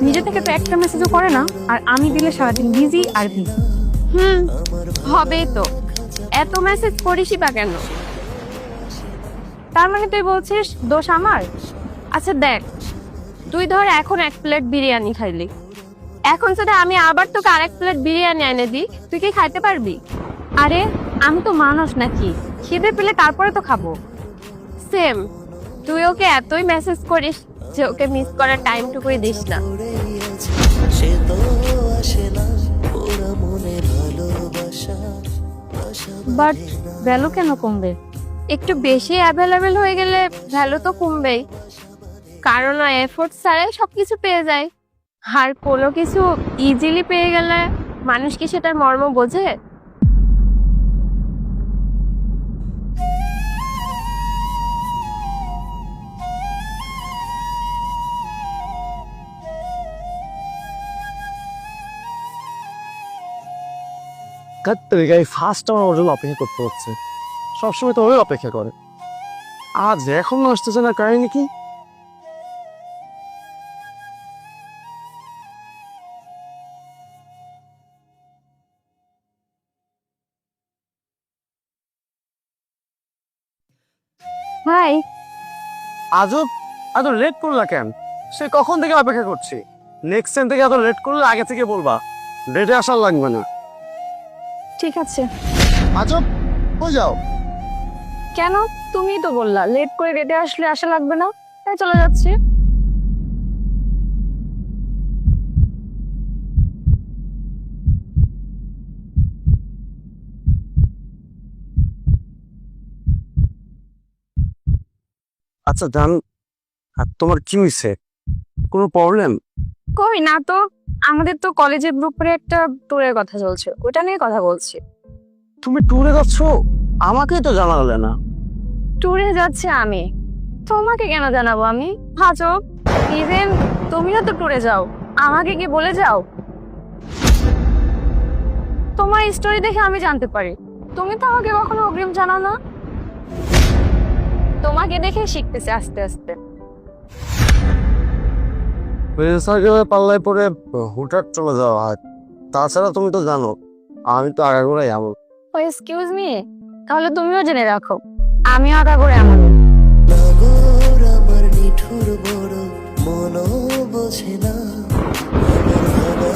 নিজে থেকে তো একটা মেসেজও করে না, আর আমি দিলে সারাদিন বিজি আর বিজি। হুম, হবেই তো। এত মেসেজ করিসই বা কেন? তার মানে তুই বলছিস দোষ আমার? আচ্ছা দেখ, তুই ধর এখন 1 প্লেট বিরিয়ানি খাইলি, এখন যদি আমি আবার তোকে আরেক প্লেট বিরিয়ানি এনে দিই, তুই কি খাইতে পারবি? আরে আমি তো মানুষ নাকি, খিদে পেলে তারপরে তো খাবো। সেম, তুই ওকে এতই মেসেজ করিস যে ওকে মিস করার টাইমটুকুই দিস না। সে তো আসে না ওরা মনে ভালোবাসা বাট ভ্যালু কেন কমবে? একটু বেশি অ্যাভেলেবেল হয়ে গেলে ভ্যালু তো কমবেই, কারণ এফোর্ট ছাড়াই সবকিছু পেয়ে যায়। আর কোনো কিছু ইজিলি পেয়ে গেলে মানুষ কি সেটার মর্ম বোঝে? এই ফার্স্ট আমার ওর জন্য অপেক্ষা করতে হচ্ছে। সবসময় তো ওই অপেক্ষা করে, আজ এখনো আসতেছে না, কাহিনী কি? হাই। আজও এত লেট করলা কেন? সে কখন থেকে অপেক্ষা করছি। নেক্সট টাইম থেকে এত লেট করলে আগে থেকে বলবা, লেটে আসার লাগবে না। ঠিক আছে। আজব, কই যাও? কেন? তুমিই তো বললা লেট করে রেডে আসলে আশা লাগবে না, তাই চলে যাচ্ছি। আচ্ছা জান, আর তোমার কি হয়েছে? কোনো প্রবলেম? কই না তো, আমাদের তো কলেজের গ্রুপে একটা ট্যুরের কথা চলছে, ওটা নিয়ে কথা বলছি। তুমি ট্যুরে যাচ্ছ? আমাকেই তো জানালে না। ট্যুরে যাচ্ছে আমি, তোমাকে কেন জানাবো আমি? হাজব, ইভেন তুমিও তো ট্যুরে যাও, আমাকে কি বলে যাও? তোমার স্টোরি দেখে আমি জানতে পারি, তুমি তো আমাকে কখনো অগ্রিম জানাও না। তোমাকে দেখে শিখতেছে আস্তে আস্তে। পাল্লায় পরে হুটহাট চলে যাওয়া হয়। তাছাড়া তুমি তো জানো আমি তো আগাগোড়াই এমন। ও এক্সকিউজ মি, তাহলে তুমিও জেনে রাখো আমিও আগাগোড়া এমন। নাগর আমার নিঠুর বড় মনও বোঝে না আমার ভাবা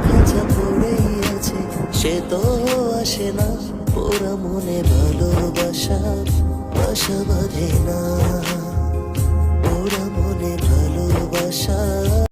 খাঁচা পড়েই আছে সে তো আসে না ওরা মনে ভালোবাসা বাসা বাঁধে না ওরা মনে ভালোবাসা